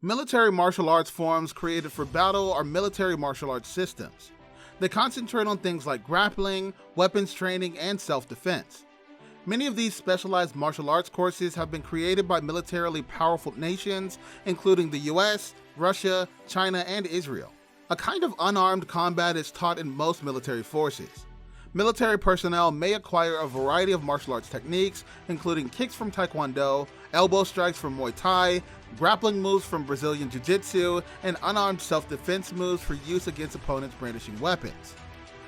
Military martial arts forms created for battle are military martial arts systems. They concentrate on things like grappling, weapons training, and self-defense. Many of these specialized martial arts courses have been created by militarily powerful nations, including the US, Russia, China, and Israel. A kind of unarmed combat is taught in most military forces. Military personnel may acquire a variety of martial arts techniques, including kicks from Taekwondo, elbow strikes from Muay Thai, grappling moves from Brazilian Jiu-Jitsu, and unarmed self-defense moves for use against opponents brandishing weapons.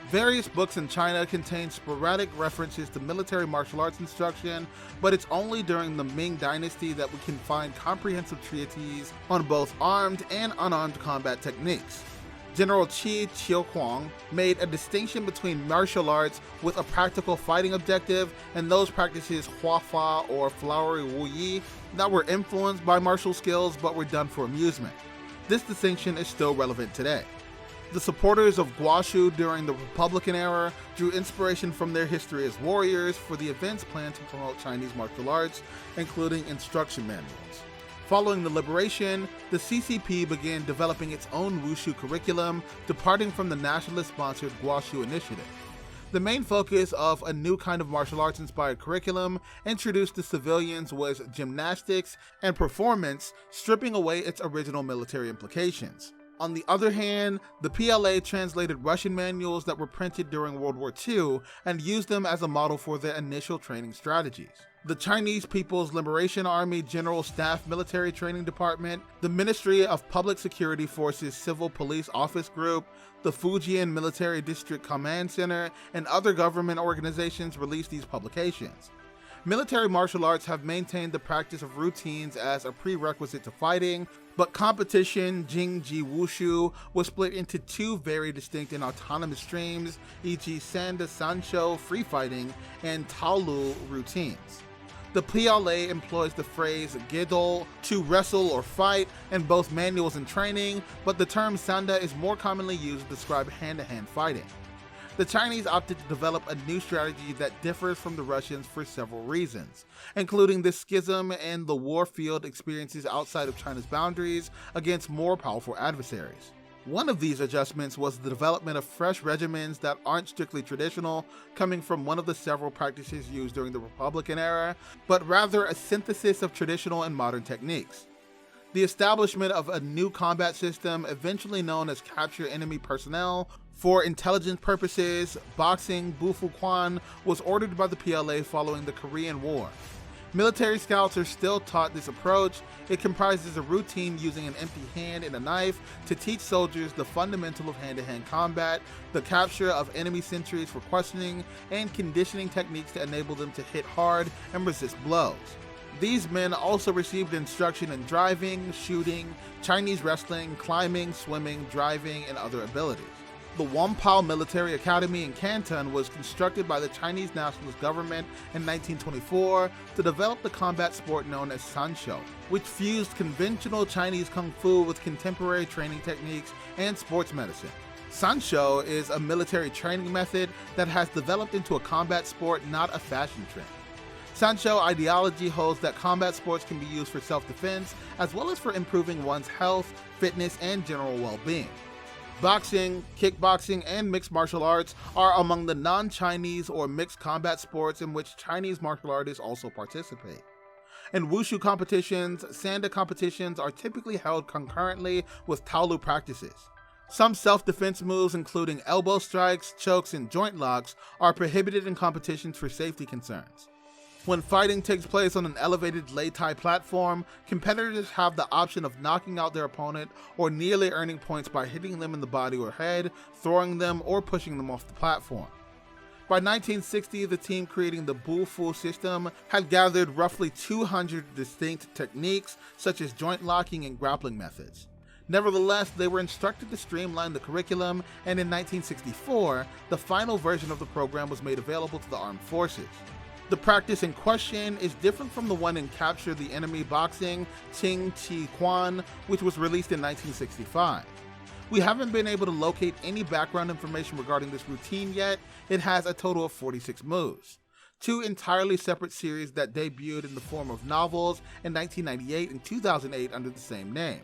Various books in China contain sporadic references to military martial arts instruction, but it's only during the Ming Dynasty that we can find comprehensive treatises on both armed and unarmed combat techniques. General Qi Qiuhuang made a distinction between martial arts with a practical fighting objective and those practices huafa or flowery wu yi that were influenced by martial skills but were done for amusement. This distinction is still relevant today. The supporters of Guoshu during the Republican era drew inspiration from their history as warriors for the events planned to promote Chinese martial arts, including instruction manuals. Following the liberation, the CCP began developing its own wushu curriculum, departing from the nationalist-sponsored Guoshu initiative. The main focus of a new kind of martial arts-inspired curriculum introduced to civilians was gymnastics and performance, stripping away its original military implications. On the other hand, the PLA translated Russian manuals that were printed during World War II and used them as a model for their initial training strategies. The Chinese People's Liberation Army General Staff Military Training Department, the Ministry of Public Security Forces Civil Police Office Group, the Fujian Military District Command Center, and other government organizations released these publications. Military martial arts have maintained the practice of routines as a prerequisite to fighting, but competition Jingji Wushu was split into two very distinct and autonomous streams, e.g. Sanda Sanshou free fighting and Taolu routines. The PLA employs the phrase Gedol to wrestle or fight in both manuals and training, but the term Sanda is more commonly used to describe hand-to-hand fighting. The Chinese opted to develop a new strategy that differs from the Russians for several reasons, including the schism and the war field experiences outside of China's boundaries against more powerful adversaries. One of these adjustments was the development of fresh regimens that aren't strictly traditional, coming from one of the several practices used during the Republican era, but rather a synthesis of traditional and modern techniques. The establishment of a new combat system, eventually known as capture enemy personnel, for intelligence purposes, boxing, Bufuquan, was ordered by the PLA following the Korean War. Military scouts are still taught this approach. It comprises a routine using an empty hand and a knife to teach soldiers the fundamental of hand-to-hand combat, the capture of enemy sentries for questioning, and conditioning techniques to enable them to hit hard and resist blows. These men also received instruction in driving, shooting, Chinese wrestling, climbing, swimming, driving, and other abilities. The Wampao Military Academy in Canton was constructed by the Chinese nationalist government in 1924 to develop the combat sport known as Sanshou, which fused conventional Chinese kung fu with contemporary training techniques and sports medicine. Sanshou is a military training method that has developed into a combat sport, not a fashion trend. Sanshou ideology holds that combat sports can be used for self-defense as well as for improving one's health, fitness, and general well-being. Boxing, kickboxing, and mixed martial arts are among the non-Chinese or mixed combat sports in which Chinese martial artists also participate. In wushu competitions, Sanda competitions are typically held concurrently with Taolu practices. Some self-defense moves, including elbow strikes, chokes, and joint locks, are prohibited in competitions for safety concerns. When fighting takes place on an elevated lei-tai platform, competitors have the option of knocking out their opponent or nearly earning points by hitting them in the body or head, throwing them, or pushing them off the platform. By 1960, the team creating the Bufu system had gathered roughly 200 distinct techniques, such as joint locking and grappling methods. Nevertheless, they were instructed to streamline the curriculum, and in 1964, the final version of the program was made available to the armed forces. The practice in question is different from the one in Capture the Enemy Boxing, Qing Qi Quan, which was released in 1965. We haven't been able to locate any background information regarding this routine yet. It has a total of 46 moves. Two entirely separate series that debuted in the form of novels in 1998 and 2008 under the same name.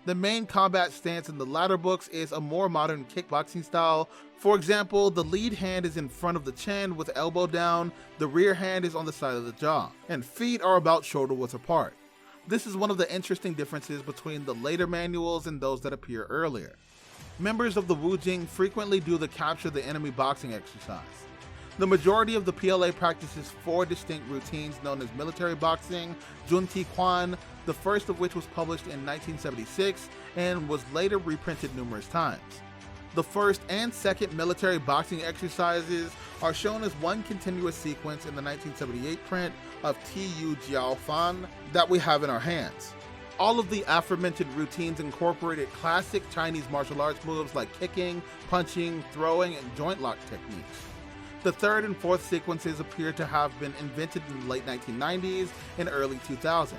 The main combat stance in the latter books is a more modern kickboxing style. For example, the lead hand is in front of the chin with elbow down, the rear hand is on the side of the jaw, and feet are about shoulder width apart. This is one of the interesting differences between the later manuals and those that appear earlier. Members of the Wujing frequently do the capture the enemy boxing exercise. The majority of the PLA practices 4 distinct routines known as military boxing, Junti Quan, the first of which was published in 1976 and was later reprinted numerous times. The first and second military boxing exercises are shown as one continuous sequence in the 1978 print of Tu Jiao Fan that we have in our hands. All of the aforementioned routines incorporated classic Chinese martial arts moves like kicking, punching, throwing, and joint lock techniques. The third and fourth sequences appear to have been invented in the late 1990s and early 2000s.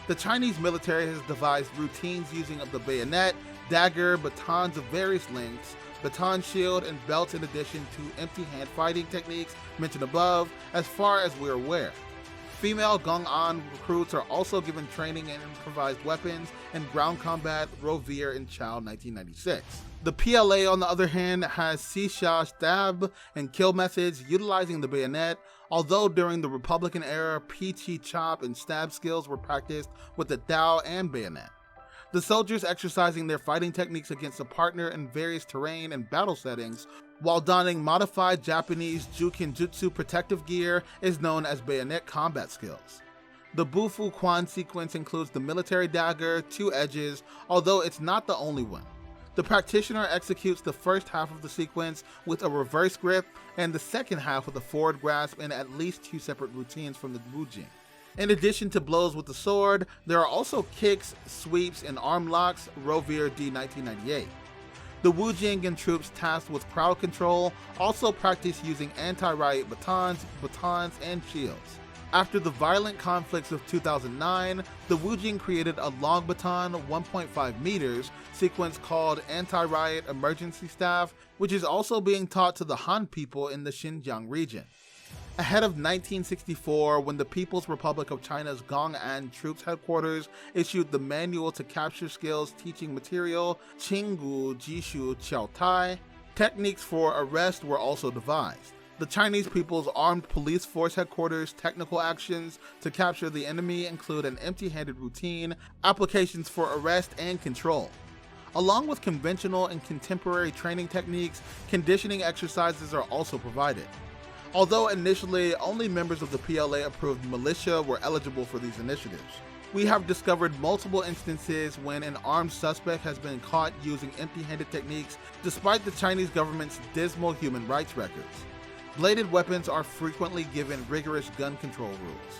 The Chinese military has devised routines using the bayonet, dagger, batons of various lengths, baton shield, and belts in addition to empty hand fighting techniques mentioned above, as far as we're aware. Female Gong'an recruits are also given training in improvised weapons and ground combat, Rovere in Chao 1996. The PLA, on the other hand, has Xia stab and kill methods utilizing the bayonet, although during the Republican era, Pi-Chi chop and stab skills were practiced with the Dao and bayonet. The soldiers exercising their fighting techniques against a partner in various terrain and battle settings while donning modified Japanese Jukinjutsu protective gear is known as bayonet combat skills. The Bufu Quan sequence includes the military dagger, 2 edges, although it's not the only one. The practitioner executes the first half of the sequence with a reverse grip and the second half with a forward grasp in at least 2 separate routines from the Wujing. In addition to blows with the sword, there are also kicks, sweeps, and arm locks, Rovere D 1998. The Wujing and troops tasked with crowd control also practice using anti-riot batons, and shields. After the violent conflicts of 2009, the Wujing created a long baton, 1.5 meters, sequence called Anti-Riot Emergency Staff, which is also being taught to the Han people in the Xinjiang region. Ahead of 1964, when the People's Republic of China's Gong'an Troops Headquarters issued the Manual to Capture Skills Teaching Material, Qinggu Jishu Qiao Tai, techniques for arrest were also devised. The Chinese People's Armed Police Force Headquarters technical actions to capture the enemy include an empty-handed routine, applications for arrest and control. Along with conventional and contemporary training techniques, conditioning exercises are also provided. Although initially only members of the PLA-approved militia were eligible for these initiatives, we have discovered multiple instances when an armed suspect has been caught using empty-handed techniques despite the Chinese government's dismal human rights records. Bladed weapons are frequently given rigorous gun control rules.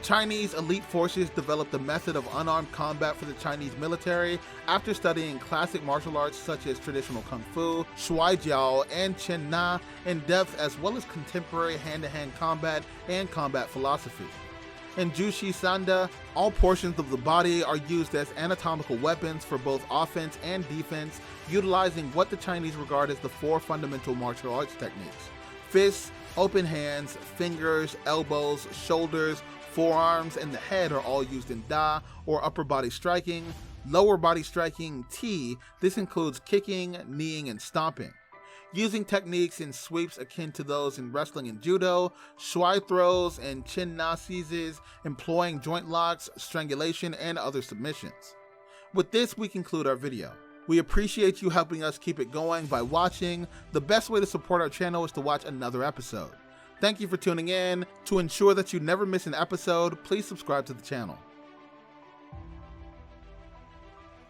Chinese elite forces developed the method of unarmed combat for the Chinese military after studying classic martial arts such as traditional Kung Fu, Shuai Jiao, and Chen Na in depth, as well as contemporary hand-to-hand combat and combat philosophy. In Jushi Sanda, all portions of the body are used as anatomical weapons for both offense and defense, utilizing what the Chinese regard as the 4 fundamental martial arts techniques: fists, open hands, fingers, elbows, shoulders, forearms, and the head are all used in Da, or upper body striking. Lower body striking, Ti, this includes kicking, kneeing, and stomping. Using techniques and sweeps akin to those in wrestling and judo, shuai throws, and chin na seizes, employing joint locks, strangulation, and other submissions. With this, we conclude our video. We appreciate you helping us keep it going by watching. The best way to support our channel is to watch another episode. Thank you for tuning in. To ensure that you never miss an episode, please subscribe to the channel.